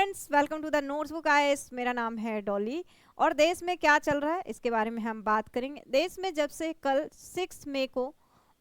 Friends, welcome to the Notesbook guys. मेरा नाम है डॉली और देश में क्या चल रहा है इसके बारे में हम बात करेंगे। देश में जब से कल 6 मई को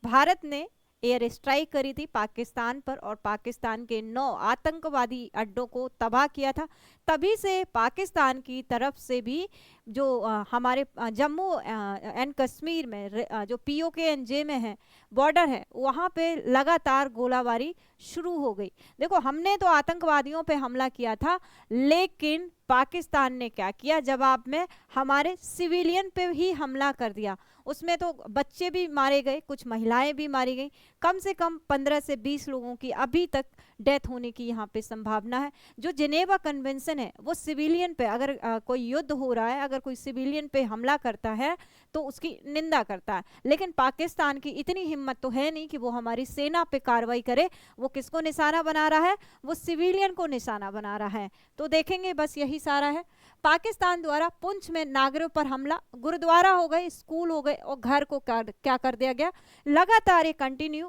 भारत ने एयर स्ट्राइक करी थी पाकिस्तान पर और पाकिस्तान के 9 आतंकवादी अड्डों को तबाह किया था, तभी से पाकिस्तान की तरफ से भी जो हमारे जम्मू एंड कश्मीर में जो POK-NJ में है बॉर्डर है, वहाँ पे लगातार गोलाबारी शुरू हो गई। देखो, हमने तो आतंकवादियों पे हमला किया था, लेकिन पाकिस्तान ने क्या किया, जवाब में हमारे सिविलियन पे ही हमला कर दिया। उसमें तो बच्चे भी मारे गए, कुछ महिलाएं भी मारी गई। कम से कम 15 से 20 लोगों की अभी तक डेथ होने की यहाँ पे संभावना है। जो जिनेवा कन्वेंशन है वो सिविलियन पे अगर कोई युद्ध हो रहा है, अगर कोई सिविलियन पे हमला करता है तो उसकी निंदा करता है, लेकिन पाकिस्तान की इतनी हिम्मत तो है नहीं कि वो हमारी सेना पे कार्रवाई करे। वो किसको निशाना बना रहा है? वो सिविलियन को निशाना बना रहा है। तो देखेंगे, बस यही सारा है। पाकिस्तान द्वारा पुंछ में नागरिकों पर हमला, गुरुद्वारा हो गए, स्कूल हो गए और घर को क्या कर दिया गया। लगातार ये कंटिन्यू,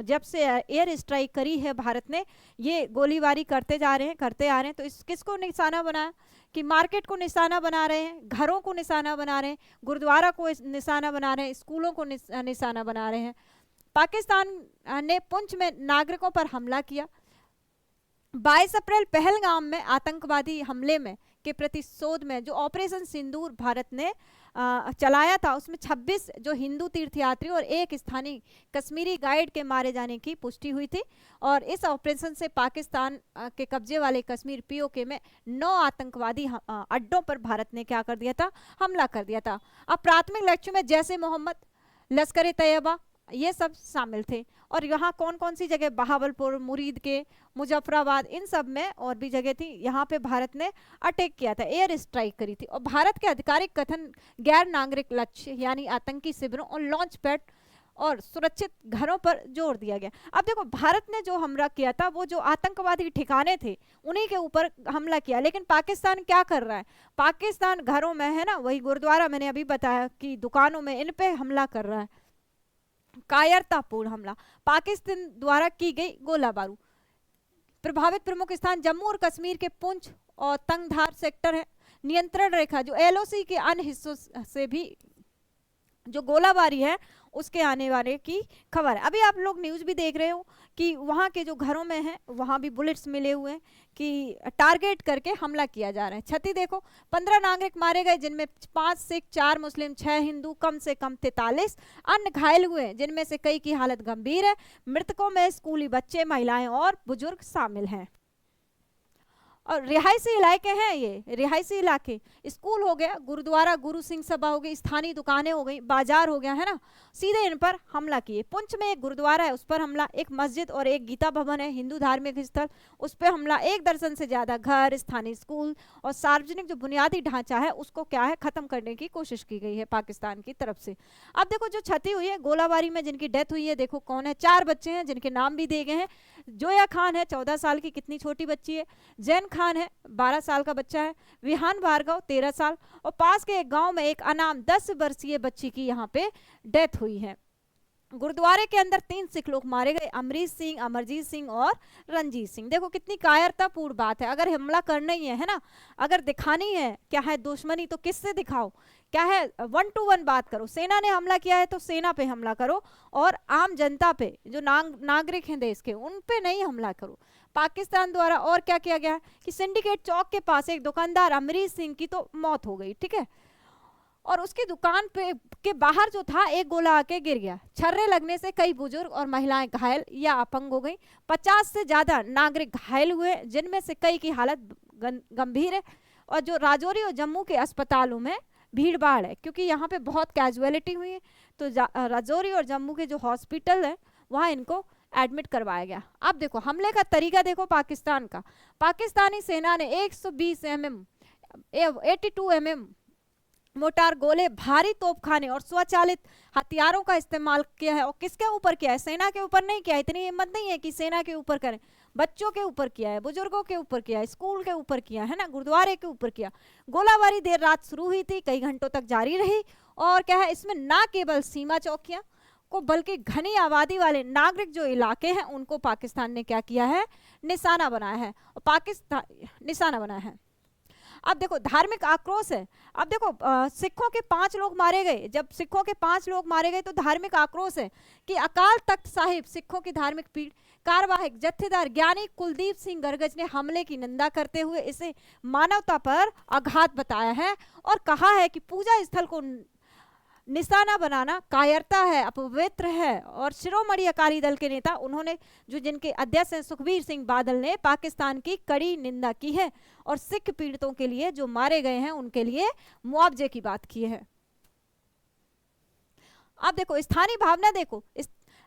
जब से एयर स्ट्राइक करी है भारत ने, ये गोलीबारी करते जा रहे हैं, करते आ रहे हैं। तो इस किसको निशाना बनाया कि मार्केट को निशाना बना रहे हैं, घरों को निशाना बना रहे हैं, गुरुद्वारा को निशाना बना रहे हैं, स्कूलों को निशाना बना रहे हैं। पाकिस्तान ने पुंछ में नागरिकों पर हमला किया। 22 अप्रैल पहलगाम में आतंकवादी हमले में के प्रतिशोध में जो ऑपरेशन सिंदूर भारत ने चलाया था, उसमें 26 जो हिंदू तीर्थयात्री और एक स्थानीय कश्मीरी गाइड के मारे जाने की पुष्टि हुई थी। और इस ऑपरेशन से पाकिस्तान के कब्जे वाले कश्मीर POK में 9 आतंकवादी अड्डों पर भारत ने क्या कर दिया था, हमला कर दिया था। अब प्राथमिक लक्ष्यों में जैसे मोहम्मद, लश्कर ए तैयबा, ये सब शामिल थे। और यहाँ कौन कौन सी जगह, बहावलपुर, मुरीद के, मुजफ्फराबाद, इन सब में और भी जगह थी, यहाँ पे भारत ने अटैक किया था, एयर स्ट्राइक करी थी। और भारत के आधिकारिक कथन गैर नागरिक लक्ष्य यानी आतंकी शिविरों और लॉन्च पैड और सुरक्षित घरों पर जोर दिया गया। अब देखो, भारत ने जो हमला किया था वो जो आतंकवादी ठिकाने थे उन्हीं के ऊपर हमला किया, लेकिन पाकिस्तान क्या कर रहा है? पाकिस्तान घरों में है ना, वही गुरुद्वारा मैंने अभी बताया कि दुकानों में, इन पे हमला कर रहा है। कायरतापूर्ण हमला, पाकिस्तान द्वारा की गई गोलाबारी। प्रभावित प्रमुख स्थान जम्मू और कश्मीर के पुंछ और तंगधार सेक्टर है। नियंत्रण रेखा जो LOC के अन्य हिस्सों से भी जो गोलाबारी है उसके आने वाले की खबर है। अभी आप लोग न्यूज भी देख रहे हो कि वहाँ के जो घरों में है वहाँ भी बुलेट्स मिले हुए हैं कि टारगेट करके हमला किया जा रहा है। क्षति देखो, 15 नागरिक मारे गए, जिनमें 5 सिख, 4 मुस्लिम, 6 हिंदू, कम से कम 43 अन्य घायल हुए, जिनमें से कई की हालत गंभीर है। मृतकों में स्कूली बच्चे, महिलाएं और बुजुर्ग शामिल हैं। और रिहायशी इलाके हैं, ये रिहायशी इलाके, स्कूल हो गया, गुरुद्वारा, गुरु सिंह सभा हो गई, स्थानीय दुकानें हो गई, बाजार हो गया, है ना, सीधे इन पर हमला किए। पुंछ में एक गुरुद्वारा है, उस पर हमला, एक मस्जिद और एक गीता भवन है, हिंदू धार्मिक स्थल, उस पर हमला। 1 दर्जन से ज्यादा घर, स्थानीय स्कूल और सार्वजनिक जो बुनियादी ढांचा है उसको क्या है, खत्म करने की कोशिश की गई है पाकिस्तान की तरफ से। अब देखो, जो क्षति हुई है गोलाबारी में, जिनकी डेथ हुई है, देखो कौन है। 4 बच्चे हैं जिनके नाम भी दिए गए हैं। जोया खान है 14 साल की, कितनी छोटी बच्ची है। जैन खान है 12 साल का बच्चा है। विहान भार्गव 13 साल। और पास के एक गांव में एक अनाम 10 वर्षीय बच्ची की यहाँ पे डेथ हुई है। गुरुद्वारे के अंदर 3 सिख लोग मारे गए, अमरीश सिंह, अमरजीत सिंह और रंजीत सिंह। देखो कितनी कायरतापूर्ण बात है। अगर हमला करना ही है ना, अगर दिखानी है क्या है दुश्मनी, तो किससे दिखाओ, क्या है, 1 to 1 बात करो। सेना ने हमला किया है तो सेना पे हमला करो, और आम जनता पे, जो नागरिक हैं देश के, उन पे नहीं हमला करो। पाकिस्तान द्वारा और क्या किया गया कि सिंडिकेट चौक के पास एक दुकानदार अमरीश सिंह की तो मौत हो गई, ठीक है, और उसकी दुकान पे के बाहर जो था एक गोला आके गिर गया। छर्रे लगने से कई बुजुर्ग और महिलाएं घायल या अपंग हो गई। 50 से ज्यादा नागरिक घायल हुए, जिनमें से कई की हालत गंभीर है। और जो राजौरी और जम्मू के अस्पतालों में भीड़ भाड़ है, क्योंकि यहाँ पे बहुत कैजुअलिटी हुई है, तो राजौरी और जम्मू के जो हॉस्पिटल है वहाँ इनको एडमिट करवाया गया। अब देखो हमले का तरीका देखो पाकिस्तान का। पाकिस्तानी सेना ने 120 mm 82 mm मोटार गोले, भारी तोपखाने और स्वचालित हथियारों का इस्तेमाल किया है। और किसके ऊपर किया है? सेना के ऊपर नहीं किया। इतनी हिम्मत नहीं है कि सेना के ऊपर करें, बच्चों के ऊपर किया है, बुजुर्गों के ऊपर किया है, स्कूल के ऊपर किया है ना, गुरुद्वारे के ऊपर किया। गोलाबारी देर रात शुरू हुई थी, कई घंटों तक जारी रही। और क्या है इसमें, ना केवल सीमा चौकियां, को बल्कि घनी आबादी वाले नागरिक जो इलाके हैं उनको पाकिस्तान ने क्या किया है, निशाना बनाया है, और पाकिस्तान निशाना बनाया है। अब देखो धार्मिक आक्रोश है। अब देखो सिखों के 5 लोग मारे गए, जब सिखों के 5 लोग मारे गए तो धार्मिक आक्रोश है कि अकाल तख्त साहिब सिखों की धार्मिक पीठ कार्यवाहक जत्थेदार ज्ञानी कुलदीप सिंह गरगज ने हमले की निंदा करते हुए इसे मानवता पर आघात बताया है और कहा है कि पूजा स्थल को निशाना बनाना कायरता है, अपवित्र है। और शिरोमणि अकाली दल के नेता उन्होंने जो जिनके अध्यक्ष हैं सुखबीर सिंह बादल ने पाकिस्तान की कड़ी निंदा की है और सिख पीड़ितों के लिए जो मारे गए हैं उनके लिए मुआवजे की बात की है। अब देखो स्थानीय भावना, देखो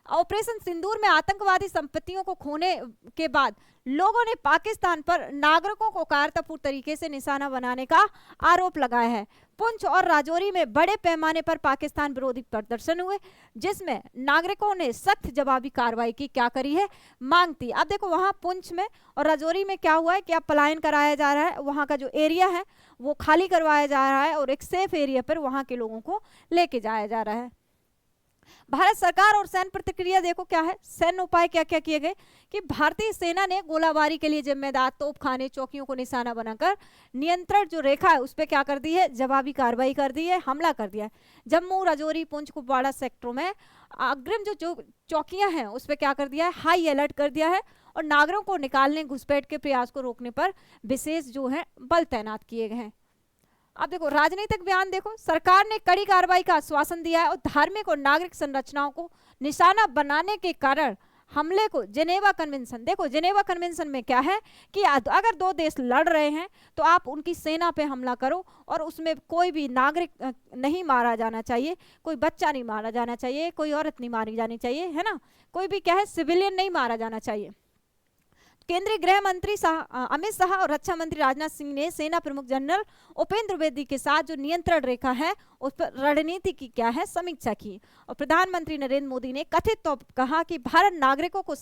ऑपरेशन सिंदूर में आतंकवादी संपत्तियों को खोने के बाद लोगों ने पाकिस्तान पर नागरिकों को कायरतापूर्ण तरीके से निशाना बनाने का आरोप लगाया है। पुंछ और राजौरी में बड़े पैमाने पर पाकिस्तान विरोधी प्रदर्शन हुए जिसमें नागरिकों ने सख्त जवाबी कार्रवाई की क्या करी है, मांग थी। अब देखो वहां पुंछ में और राजौरी में क्या हुआ है कि अब पलायन कराया जा रहा है, वहां का जो एरिया है वो खाली करवाया जा रहा है और एक सेफ एरिया पर वहां के लोगों को लेके जाया जा रहा है। भारत सरकार और सैन्य प्रतिक्रिया देखो क्या है, सैन्य उपाय क्या क्या किए गए कि भारतीय सेना ने गोलाबारी के लिए जिम्मेदार तोपखाने चौकियों को निशाना बनाकर नियंत्रण जो रेखा है उस पर क्या कर दी है, जवाबी कार्रवाई कर दी है, हमला कर दिया है। जम्मू राजौरी पुंछ कुपवाड़ा सेक्टरों में अग्रिम जो चौकियां हैं उस पर क्या कर दिया है, हाई अलर्ट कर दिया है और नागरिकों को निकालने घुसपैठ के प्रयास को रोकने पर विशेष जो है बल तैनात किए गए हैं। अब देखो राजनीतिक बयान, देखो सरकार ने कड़ी कार्रवाई का आश्वासन दिया है और धार्मिक और नागरिक संरचनाओं को निशाना बनाने के कारण हमले को जेनेवा कन्वेंशन, देखो जेनेवा कन्वेंशन में क्या है कि अगर 2 देश लड़ रहे हैं तो आप उनकी सेना पे हमला करो और उसमें कोई भी नागरिक नहीं मारा जाना चाहिए, कोई बच्चा नहीं मारा जाना चाहिए, कोई औरत नहीं मारी जानी चाहिए, है ना, कोई भी क्या है सिविलियन नहीं मारा जाना चाहिए। केंद्रीय गृह मंत्री अमित शाह और रक्षा मंत्री राजनाथ सिंह ने सेना प्रमुख जनरल उपेंद्र द्विवेदी के साथ जो नियंत्रण रेखा है उस पर रणनीति की क्या है समीक्षा की और प्रधानमंत्री नरेंद्र मोदी ने कथित तौर पर कहा कि भारत नागरिकों को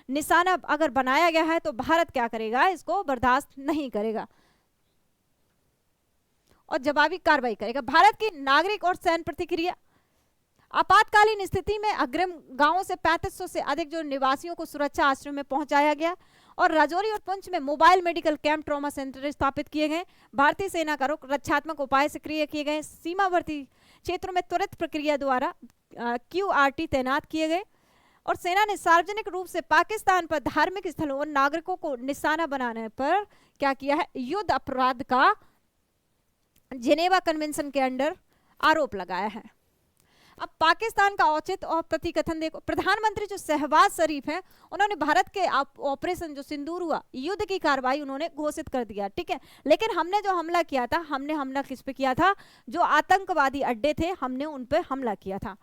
निशाना अगर बनाया गया है तो भारत क्या करेगा, इसको बर्दाश्त नहीं करेगा और जवाबी कार्रवाई करेगा। भारत की नागरिक और सैन्य प्रतिक्रिया, आपातकालीन स्थिति में अग्रिम गांवों से 3500 से अधिक जो निवासियों को सुरक्षा आश्रय में पहुंचाया गया और राजौरी और पुंछ में mobile medical camp trauma centre स्थापित किए गए। भारतीय सेना का रुख रक्षात्मक उपाय सक्रिय किए गए। सीमावर्ती क्षेत्रों में त्वरित प्रक्रिया द्वारा QRT तैनात किए गए और सेना ने सार्वजनिक रूप से पाकिस्तान पर धार्मिक स्थलों और नागरिकों को निशाना बनाने पर क्या किया है, युद्ध अपराध का जेनेवा कन्वेंशन के अंडर आरोप लगाया है। अब पाकिस्तान का औचित्य और प्रतिकथन देखो, प्रधानमंत्री जो शहबाज शरीफ हैं उन्होंने भारत के ऑपरेशन जो सिंदूर हुआ युद्ध की कार्रवाई उन्होंने घोषित कर दिया, ठीक है, लेकिन हमने जो हमला किया था, हमने हमला किस पे किया था, जो आतंकवादी अड्डे थे हमने उन पे हमला किया था।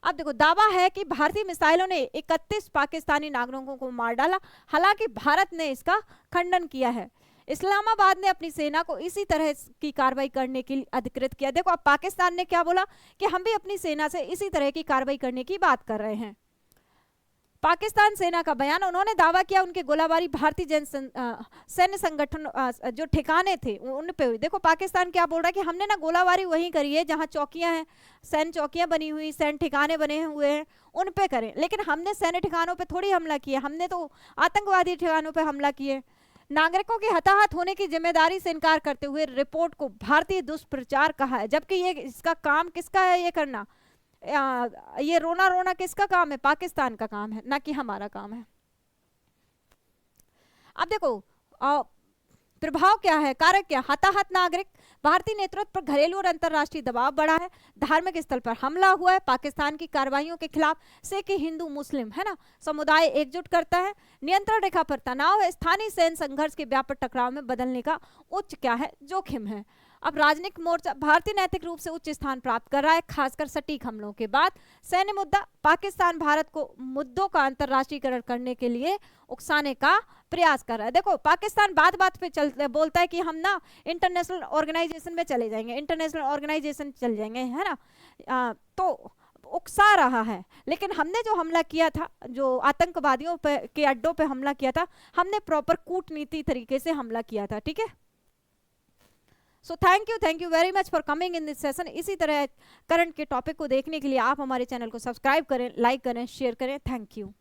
अब देखो दावा है कि भारतीय मिसाइलों ने 31 पाकिस्तानी नागरिकों को मार डाला, हालांकि भारत ने इसका खंडन किया है। इस्लामाबाद ने अपनी सेना को इसी तरह की कार्रवाई करने के लिए अधिकृत किया। देखो अब पाकिस्तान ने क्या बोला कि हम भी अपनी सेना से इसी तरह की कार्रवाई करने की बात कर रहे हैं। पाकिस्तान सेना का बयान, उन्होंने दावा किया उनके गोलाबारी भारतीय सैन्य संगठन जो ठिकाने थे उन पे हुई। देखो पाकिस्तान क्या बोल रहा है कि हमने ना गोलाबारी वहीं करी है जहां चौकियां हैं, सैन्य चौकियां बनी हुई, सैन्य ठिकाने बने हुए हैं, उन पे करें, लेकिन हमने सैन्य ठिकानों पे थोड़ी हमला किया, हमने तो आतंकवादी ठिकानों पे हमला किए। नागरिकों के हताहत होने की जिम्मेदारी से इनकार करते हुए रिपोर्ट को भारतीय दुष्प्रचार कहा है, जबकि ये इसका काम किसका है, ये करना, ये रोना रोना किसका काम है, पाकिस्तान का काम है, ना कि हमारा काम है। अब देखो प्रभाव क्या है, कारक क्या, हताहत नागरिक, भारतीय नेतृत्व पर घरेलू और अंतर्राष्ट्रीय दबाव बढ़ा है, धार्मिक स्थल पर हमला हुआ है, पाकिस्तान की कार्रवाइयों के खिलाफ सिख हिंदू मुस्लिम है ना समुदाय एकजुट करता है, नियंत्रण रेखा पर तनाव है, स्थानीय सैन्य संघर्ष के व्यापक टकराव में बदलने का उच्च क्या है जोखिम है। अब राजनीतिक मोर्चा, भारतीय नैतिक रूप से उच्च स्थान प्राप्त कर रहा है, खासकर सटीक हमलों के बाद। सैन्य मुद्दा, पाकिस्तान भारत को मुद्दों का अंतर्राष्ट्रीयकरण करने के लिए उकसाने का प्रयास कर रहा है। देखो पाकिस्तान बात बात पे बोलता है कि हम ना इंटरनेशनल ऑर्गेनाइजेशन में चले जाएंगे, इंटरनेशनल ऑर्गेनाइजेशन चले जाएंगे, है ना, तो उकसा रहा है। लेकिन हमने जो हमला किया था, जो आतंकवादियों पे के अड्डों पे हमला किया था, हमने प्रॉपर कूटनीति तरीके से हमला किया था, ठीक है। So thank you very much for coming in this session. इसी तरह करंट के टॉपिक को देखने के लिए आप हमारे चैनल को सब्सक्राइब करें, लाइक करें, शेयर करें। Thank you.